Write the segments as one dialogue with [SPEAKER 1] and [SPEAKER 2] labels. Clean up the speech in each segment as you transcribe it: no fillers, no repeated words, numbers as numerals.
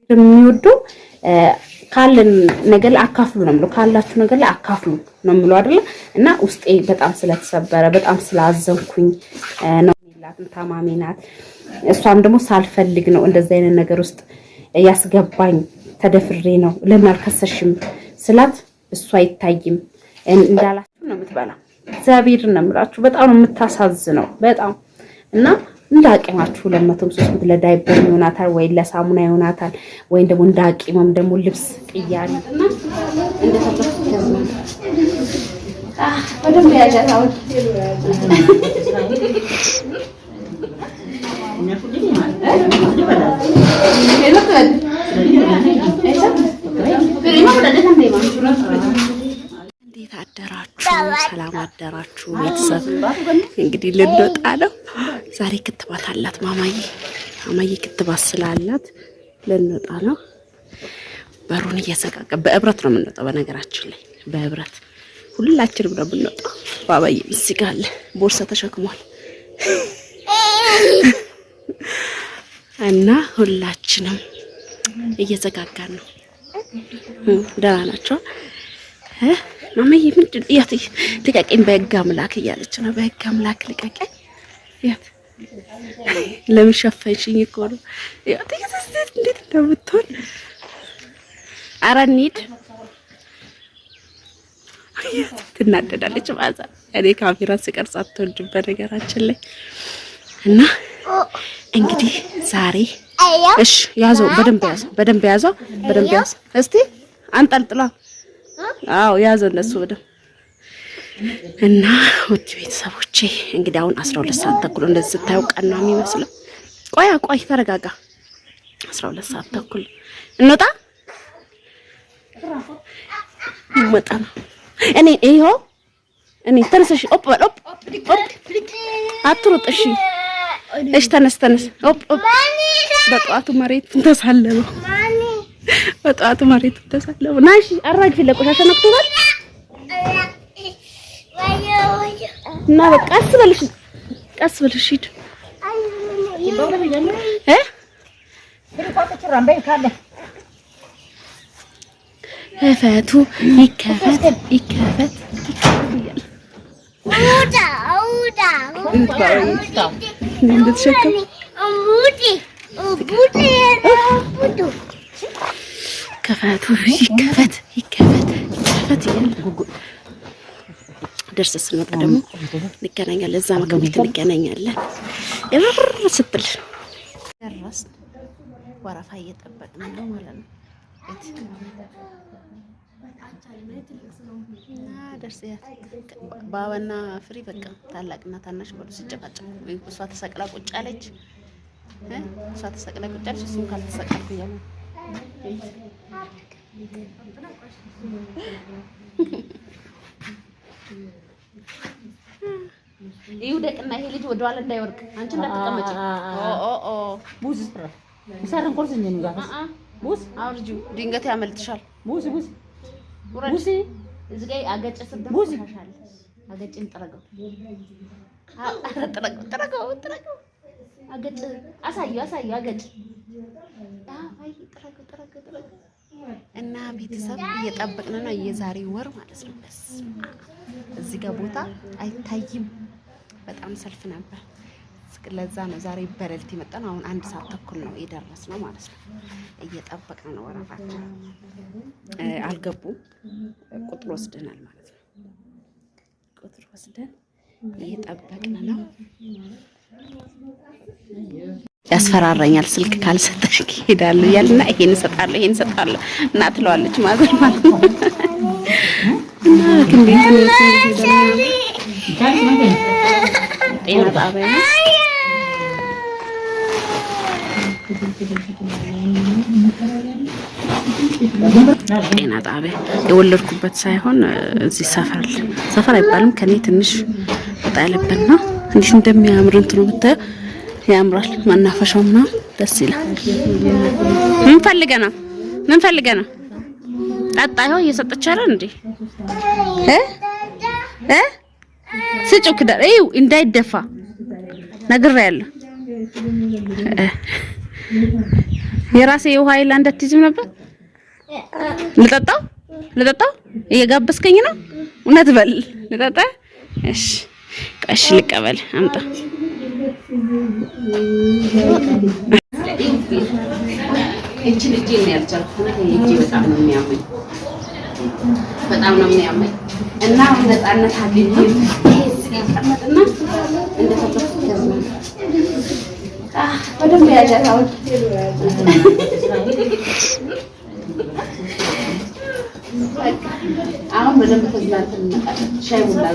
[SPEAKER 1] የሚወዱ ካለን ነገር ላይ አካፍሉ ነው የምለው። ካላችሁ ነገር ላይ አካፍሉ ነው የምለው አይደለ? እና ውስጤ በጣም ስለተሰበረ በጣም ስላዘንኩኝ ነው የሚላትም ታማሚ ናት። እሷም ደግሞ ሳልፈልግ ነው እንደዚህ አይነት ነገር ውስጥ ያስገባኝ ተደፍሬ ነው ለምን አልከሰሽም ስላት እሷ አይታይም እንዳላችሁ ነው የምትበላው። እግዚአብሔርን ነው የምላችሁ። በጣም ነው የምታሳዝነው በጣም እና እንዳቂማችሁ 200 300 ለዳይፐር ይሆናታል ወይ ለሳሙና ይሆናታል ወይ ደግሞ እንዳቂማም ደግሞ ልብስ ቅያሪ እና እንደተፈተነ ወደም ያጃታው እንዴት አደራችሁ? ሰላም አደራችሁ ቤተሰብ። እንግዲህ ልንወጣ ነው ዛሬ። ክትባት አላት ማማዬ ክትባት ስላላት ልንወጣ ነው። በሩን እየዘጋጋ በእብረት ነው የምንወጣው። በነገራችን ላይ በእብረት ሁላችንም ነው የምንወጣው። ባባዬ እዚህ ጋር አለ ቦርሳ ተሸክሟል እና ሁላችንም እየዘጋጋን ነው። ደህና ናቸው ማማዬ? ምንድን ያት ልቀቀኝ በህግ አምላክ እያለች ነው። በህግ አምላክ ልቀቀኝ። ያት ለምን ሸፈንሽኝ እኮ ነው። ያት እንዴት እንደምትሆን ኧረ እንሂድ። ትናደዳለች ማዛ። እኔ ካሜራ ስቀርጽ አትወልድም በነገራችን ላይ እና እንግዲህ ዛሬ እሺ ያዘው፣ በደንብ ያዘው እስቲ አንጠልጥላ። አዎ ያዘው እነሱ በደንብ እና ውድ ቤተሰቦቼ እንግዲህ አሁን 12 ሰዓት ተኩል እንደዚህ ስታዩ ቀን ነው የሚመስለው። ቆይ ተረጋጋ። 12 ሰዓት ተኩል እንወጣ ይመጣ ነው። እኔ ተነስሽ ኦፕ አትሩጥ። እሺ ተነስ በጠዋቱ መሬት ተሳለበው ናሽ አራግፊ ለቆሻሻ ነክቶታል እና በቃ ቀስ በልሽ ሂድ ፈቱ ይከፈት ከፈቱ ይከፈት ደርስ ስንመጣ ደግሞ እንገናኛለን። እዛ ምግብ ቤት እንገናኛለን። ስትል ደረስን። ወረፋ እየጠበቅን ነው ማለት ነው። ባባና ፍሪ በቃ ታላቅና ታናሽ ወደ ሲጨቃጨቁ እሷ ተሰቅላ ቁጭ አለች። እሱም ካልተሰቀልኩ እያሉ ይውደቅና ይሄ ልጅ ወደ ኋላ እንዳይወርቅ አንቺ እንዳትቀመጪ። ቡዝ ሰረን ኮርሰኝ ነው ጋር ቡዝ አውርጁ ድንገት ያመልጥሻል። ቡዝ እዚህ ጋር አገጭ ስደም ይሻሻል። አገጭን ጥረገው አገጭ አሳዩ አገጭ አይ ጥረገው እና ቤተሰብ እየጠበቅን ነው። የዛሬ ወር ማለት ነው። እዚህ ጋር ቦታ አይታይም። በጣም ሰልፍ ነበር። ለዛ ነው ዛሬ በለልት የመጣን። አሁን 1 ሰዓት ተኩል ነው የደረስነው ማለት ነው። እየጠበቅን ነው። ወረፋችን አልገቡም። ቁጥር ወስደናል ማለት ነው። ቁጥር ወስደን እየጠበቅን ነው። ያስፈራራኛል። ስልክ ካልሰጠሽ ይሄዳል ይያልና ይሄን እሰጣለሁ እና ትለዋለች ማለት ነው። እና እንዴት ነው ጤና ጣቢያ ነው። ጤና ጣቢያ የወለድኩበት ሳይሆን እዚህ ሰፈር አይባልም። ከኔ ትንሽ ወጣ ያለበት ነው። እንዴት እንደሚያምር እንትኑ ብታይ ያምራል። መናፈሻውና ደስ ይላል። ምን ፈልገህ ነው? ጠጣ ይኸው እየሰጠች አይደል እንዴ? ስጭው ክዳር ይው እንዳይደፋ ነግሬያለሁ። የራሴ የውሃ ሃይላንድ አትይዝም ነበር? ልጠጣው እየጋበዝከኝ ነው? እውነት በል ልጠጣ? እሺ ቀሽ ልቀበል አምጣ። እቺ ልጅ ነው ያልቻልኩት። እቺ በጣም ነው የሚያመኝ እና ነፃነት አለኝ። እዚህ ተቀመጥና እንደፈለኩ ተዝናና። በደንብ ያጃታው አሁን በደንብ ተዝናንተን እንመጣለን። ሻይ ቡና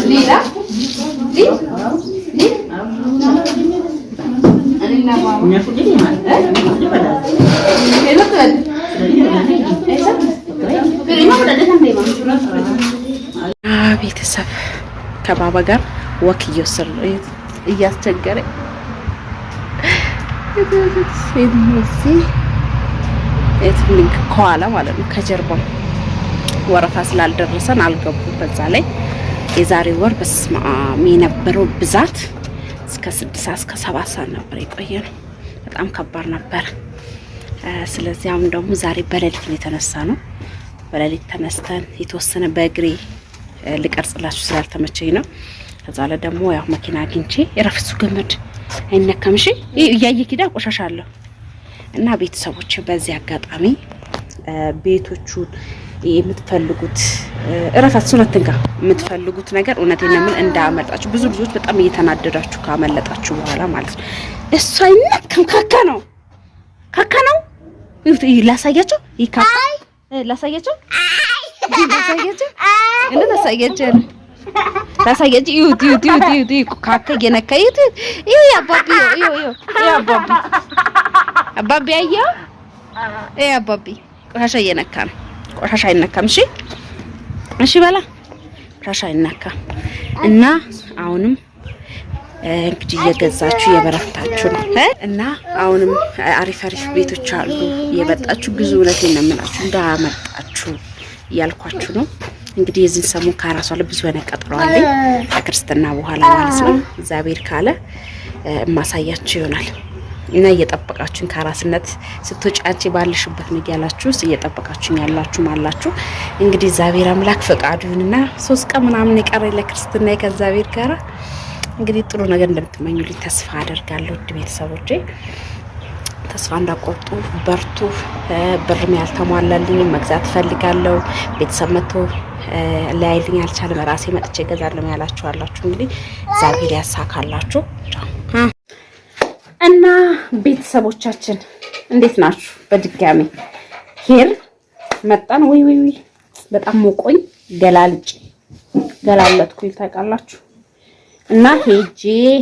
[SPEAKER 1] ሌላ ቤተሰብ ከባባ ጋር ወክ እያስቸገረ ኤትሊንክ ከኋላ ማለት ነው። ከጀርባው ወረፋ ስላልደረሰን አልገቡም። በዛ ላይ የዛሬ ወር በስማም የነበረው ብዛት እስከ 6 እስከ 7 ሰዓት ነበር የቆየነው። በጣም ከባድ ነበር። ስለዚህ አሁን ደግሞ ዛሬ በሌሊት የተነሳ ነው። በሌሊት ተነስተን የተወሰነ በእግሬ ልቀርጽላችሁ ስላልተመቸኝ ነው። ከዛ ላይ ደግሞ ያው መኪና አግኝቼ የረፍሱ ገመድ አይነካምሽ እያየ ኪዳ ቆሻሻለሁ እና ቤተሰቦች በዚህ አጋጣሚ ቤቶቹን የምትፈልጉት እረፋት ሱነትንጋ የምትፈልጉት ነገር እውነቴን ነው እንዳመጣችሁ ብዙ ልጆች በጣም እየተናደዳችሁ ካመለጣችሁ በኋላ ማለት ነው። እሱ አይነካም ካካ ነው ላሳያቸው ይካካ ላሳያቸው ካካ የነካይት ይሄ አባቢ አያው ይሄ አባቢ ቆሻሻ እየነካ ነው። ቆሻሻ አይነካም። እሺ በላ ቆሻሻ አይነካም። እና አሁንም እንግዲህ እየገዛችሁ እየበረታችሁ ነው እና አሁንም አሪፍ ቤቶች አሉ እየመጣችሁ ብዙ እውነቴን ነው የምላችሁ እንዳመጣችሁ እያልኳችሁ ነው። እንግዲህ የዚህ ሰሞን ከራሷ ብዙ ቀጠሯል ከክርስትና በኋላ ማለት ነው። እግዚአብሔር ካለ ማሳያችሁ ይሆናል እና እየጠበቃችሁን ከራስነት ስትወጫጭ ባልሽበት ነው ያላችሁ እየጠበቃችሁኝ ያላችሁ ማላችሁ። እንግዲህ እግዚአብሔር አምላክ ፈቃዱንና 3 ቀን ምናምን የቀረኝ ለክርስትና ከእግዚአብሔር ጋር እንግዲህ ጥሩ ነገር እንደምትመኙልኝ ተስፋ አደርጋለሁ። ውድ ቤተሰቦቼ ተስፋ እንዳቆርጡ በርቱ። ብርም ያልተሟላልኝ መግዛት ፈልጋለሁ። ቤተሰብ መጥቶ ላይልኝ አልቻለም። ራሴ መጥቼ እገዛለሁ ያላችሁ አላችሁ። እንግዲህ እግዚአብሔር ያሳካላችሁ። እና ቤተሰቦቻችን እንዴት ናችሁ? በድጋሚ ሄር መጣን። ወይ በጣም ሞቆኝ ገላለጥኩኝ ታውቃላችሁ። እና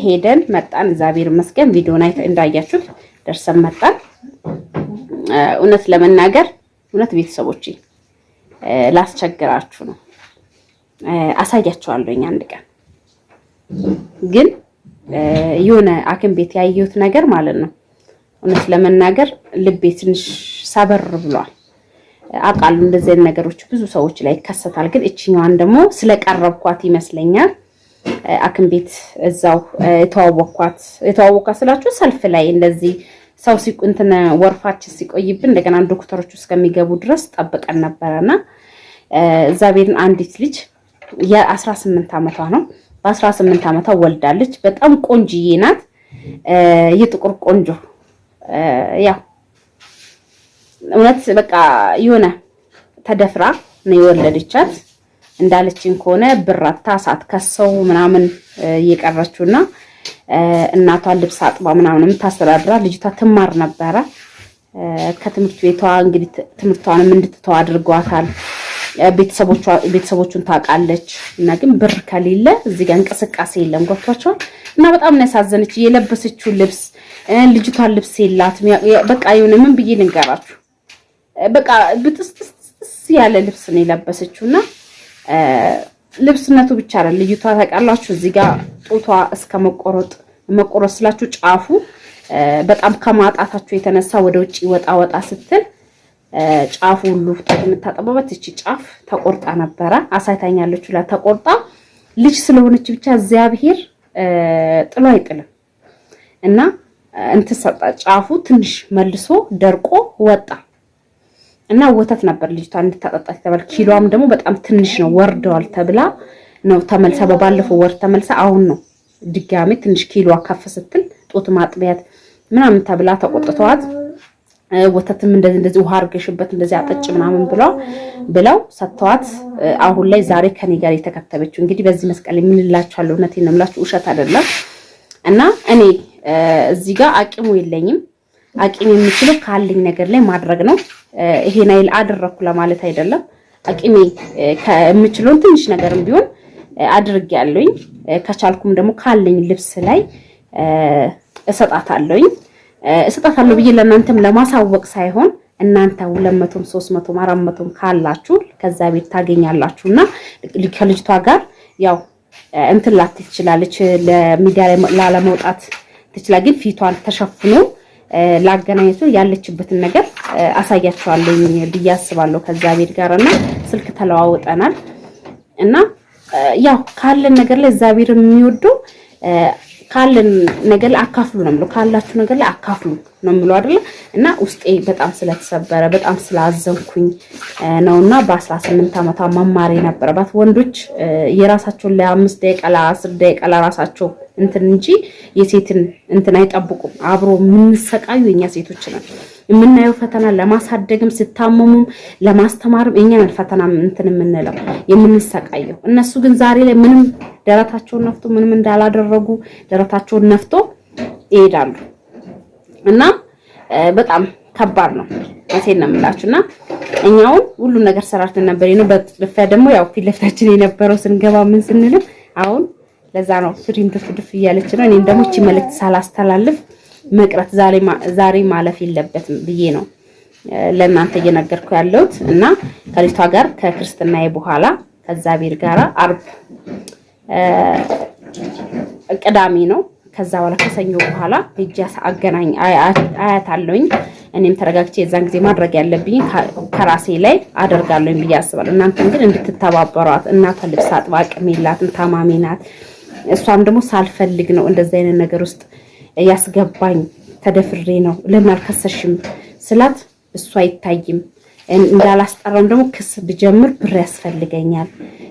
[SPEAKER 1] ሄደን መጣን። እግዚአብሔር ይመስገን ቪዲዮን እንዳያችሁት ደርሰን መጣን። እውነት ለመናገር ቤተሰቦቼ ላስቸግራችሁ ነው። አሳያችኋለሁኝ አንድ ቀን ግን የሆነ አክም ቤት ያየሁት ነገር ማለት ነው። እውነት ለመናገር ልቤ ትንሽ ሰበር ብሏል። አቃሉ እንደዚህ አይነት ነገሮች ብዙ ሰዎች ላይ ይከሰታል። ግን እቺኛዋን ደግሞ ስለቀረብኳት ይመስለኛል አክም ቤት እዛው የተዋወቅኳት ስላችሁ ሰልፍ ላይ እንደዚህ ሰው ሲቁንተና ወርፋችን ሲቆይብን እንደገና ዶክተሮቹ እስከሚገቡ ድረስ ጠብቀን ነበርና እግዚአብሔርን አንዲት ልጅ የ18 ዓመቷ ነው። በ18 ዓመቷ ወልዳለች። በጣም ቆንጆዬ ናት። የጥቁር ቆንጆ ያው እውነት በቃ የሆነ ተደፍራ ነው የወለደቻት። እንዳለችን ከሆነ ብራታ ሳትከሰው ምናምን እየቀረችውና እናቷን ልብስ አጥባ ምናምን የምታስተዳድራ ልጅቷ ትማር ነበረ። ከትምህርት ቤቷ እንግዲህ ትምህርቷንም እንድትተው አድርጓታል። ቤተሰቦቹን ታውቃለች እና ግን ብር ከሌለ እዚህ ጋር እንቅስቃሴ የለም። ጓቷቸዋል እና በጣም ነው ያሳዘነች። የለበሰችው ልብስ ልጅቷን ልብስ የላት በቃ የሆነ ምን ብዬ ልንገራችሁ በቃ ብጥስጥስ ያለ ልብስ ነው የለበሰችውና ልብስነቱ ብቻ አይደል ልጅቷ ታውቃላችሁ እዚህ ጋር ጡቷ እስከ መቆረጥ ስላችሁ ጫፉ በጣም ከማጣታችሁ የተነሳ ወደ ውጪ ወጣ ስትል ጫፉ ሁሉ የምታጠበበት እቺ ጫፍ ተቆርጣ ነበረ። አሳይታኛለች ሁላ ተቆርጣ ልጅ ስለሆነች ብቻ እግዚአብሔር ጥሎ አይጥልም እና እንትን ሰጣ ጫፉ ትንሽ መልሶ ደርቆ ወጣ እና ወተት ነበር ልጅቷ እንድታጠጣ ተባለ። ኪሎዋም ደግሞ በጣም ትንሽ ነው ወርደዋል ተብላ ነው ተመልሳ በባለፈው ወር ተመልሳ አሁን ነው ድጋሜ ትንሽ ኪሎዋ ከፍ ስትል ጡት ማጥቢያት ምናምን ተብላ ተቆጥተዋት ወተትም እንደዚህ ውሃ አርገሽበት እንደዚህ አጠጭ ምናምን ብለው ሰጥተዋት አሁን ላይ ዛሬ ከኔ ጋር የተከተበችው እንግዲህ በዚህ መስቀል የምንላችኋለሁ። እውነቴን ነው የምላችሁ ውሸት አይደለም። እና እኔ እዚህ ጋር አቅሙ የለኝም። አቅም የምችለው ካለኝ ነገር ላይ ማድረግ ነው። ይሄን አይል አደረኩ ለማለት አይደለም። አቅሜ ከምችለው ትንሽ ነገርም ቢሆን አድርጌያለሁኝ። ከቻልኩም ደግሞ ካለኝ ልብስ ላይ እሰጣታለሁኝ ብዬ ለእናንተም ለማሳወቅ ሳይሆን እናንተ 200 300 400 ካላችሁ ከዛ ቤት ታገኛላችሁና ከልጅቷ ጋር ያው እንትን ላት ትችላለች። ለሚዲያ ላይ ላለመውጣት ትችላ፣ ግን ፊቷን ተሸፍኖ ላገናኘቱ ያለችበትን ነገር አሳያችኋለሁ ብዬ አስባለሁ። ከዛ ቤት ጋርና ስልክ ተለዋውጠናል እና ያው ካለን ነገር ላይ እግዚአብሔር የሚወደው ካለን ነገር ላይ አካፍሉ ነው የምለው። ካላችሁ ነገር ላይ አካፍሉ ነው የምለው አይደል? እና ውስጤ በጣም ስለተሰበረ በጣም ስላዘንኩኝ ነውና በ18 ዓመቷ መማር የነበረባት ወንዶች የራሳቸውን ለ5 ደቂቃ ለ10 ደቂቃ ለራሳቸው እንትን እንጂ የሴትን እንትን አይጠብቁም። አብሮ የምንሰቃዩ የኛ ሴቶች ነን። የምናየው ፈተና ለማሳደግም ስታመሙም ለማስተማርም እኛ ነን ፈተና እንትን የምንለው የምንሰቃየው። እነሱ ግን ዛሬ ላይ ምንም ደረታቸውን ነፍቶ ምንም እንዳላደረጉ ደረታቸውን ነፍቶ ይሄዳሉ እና በጣም ከባድ ነው። መቼም ነው የምላችሁና እኛውን ሁሉ ነገር ሰራርተን ነበር ነው። በጥልፈ ደግሞ ያው ፊት ለፊታችን የነበረው ስንገባ ምን ስንልም አሁን ለዛ ነው ፍሪም ድፍ እያለች ነው። እኔም ደግሞ እቺ መልእክት ሳላስተላልፍ መቅረት ዛሬ ማለፍ የለበትም ብዬ ነው ለእናንተ እየነገርኩ ያለሁት እና ከልጅቷ ጋር ከክርስትናዬ በኋላ ከዛቤር ጋራ አርብ ቅዳሜ ነው። ከዛ በኋላ ከሰኞ በኋላ ሄጄ አገናኝ አያታለሁኝ። እኔም ተረጋግቼ የዛን ጊዜ ማድረግ ያለብኝ ከራሴ ላይ አደርጋለሁኝ ብዬ አስባለሁ። እናንተም ግን እንድትተባበሯት። እናቷ ልብስ አጥባ አቅም የላትም፣ ታማሚ ናት። እሷም ደግሞ ሳልፈልግ ነው እንደዚህ አይነት ነገር ውስጥ ያስገባኝ፣ ተደፍሬ ነው ለምን አልከሰሽም ስላት እሱ አይታይም እንዳላስጠራም ደግሞ ክስ ብጀምር ብር ያስፈልገኛል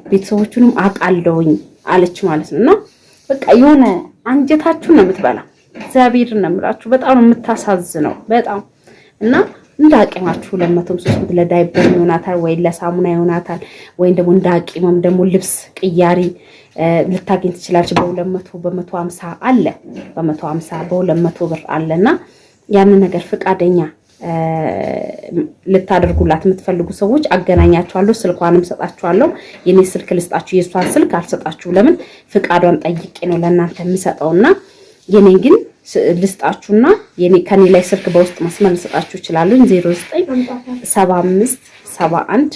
[SPEAKER 1] ቤተሰቦቹንም አቃለውኝ አለች ማለት ነው። እና በቃ የሆነ አንጀታችሁን ነው የምትበላ። እግዚአብሔርን ነው የምላችሁ። በጣም ነው የምታሳዝነው በጣም እና እንዳቂማችሁ 200 300 ለዳይፐር ይሆናታል ወይ ለሳሙና ይሆናታል ወይ ደግሞ እንዳቂማም ደግሞ ልብስ ቅያሪ ልታገኝ ትችላለች። በ200 በ150 አለ በ150 በ200 ብር አለና ያንን ነገር ፍቃደኛ ልታደርጉላት የምትፈልጉ ሰዎች አገናኛችኋለሁ። ስልኳንም ሰጣችኋለሁ። የኔ ስልክ ልስጣችሁ፣ የሷን ስልክ አልሰጣችሁ። ለምን ፍቃዷን ጠይቄ ነው ለእናንተ የምሰጠውና የኔን ግን ልስጣችሁና የኔ ከኔ ላይ ስልክ በውስጥ መስመር ልሰጣችሁ ይችላል። 0975 71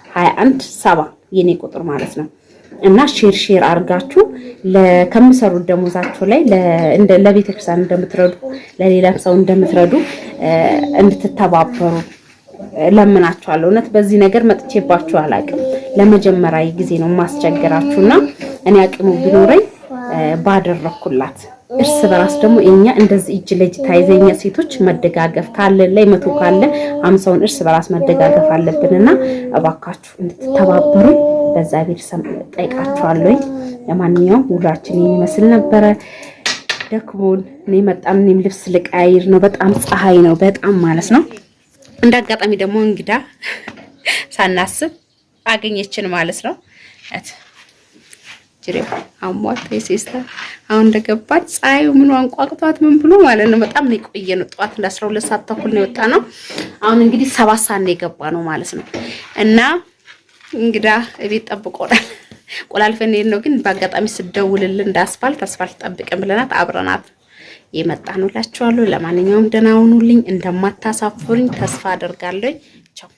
[SPEAKER 1] 21 7 የኔ ቁጥር ማለት ነው። እና ሼር አርጋችሁ ከምሰሩት ደሞዛችሁ ላይ ለቤተክርስቲያን እንደምትረዱ ለሌላም ሰው እንደምትረዱ እንድትተባበሩ ለምናችኋለሁ። እውነት በዚህ ነገር መጥቼባችሁ አላውቅም። ለመጀመሪያ ጊዜ ነው ማስቸገራችሁና እኔ አቅሙ ቢኖረኝ ባደረኩላት። እርስ በራስ ደግሞ እኛ እንደዚህ እጅ ለእጅ ታይዘኛ ሴቶች መደጋገፍ ካለ ላይ 100 ካለ 50ውን እርስ በራስ መደጋገፍ አለብንና እባካችሁ እንድትተባበሩ በዛ ቤት ጠይቃችኋለሁ። ለማንኛውም ውሏችን ይመስል ነበረ። ደክሞን እኔ መጣም እኔም ልብስ ልቀያይር ነው። በጣም ፀሐይ ነው በጣም ማለት ነው። እንዳጋጣሚ ደግሞ እንግዳ ሳናስብ አገኘችን ማለት ነው። ጅሬ አሟት የሲስተር አሁን እንደገባች ፀሐዩ ምን አንቋቅቷት ምን ብሎ ማለት ነው። በጣም ነው የቆየ ነው። ጠዋት ለ12 ሰዓት ተኩል ነው የወጣ ነው። አሁን እንግዲህ 7 ሰዓት ነው የገባ ነው ማለት ነው። እና እንግዳ እቤት ጠብቆናል። ቆላልፈን ነው ግን በአጋጣሚ ስደውልልን እንዳስፋልት ጠብቀን ብለናት አብረናት የመጣ ነው እላችኋለሁ። ለማንኛውም ደህና ሁኑልኝ። እንደማታሳፍሩኝ ተስፋ አደርጋለሁ። ቻው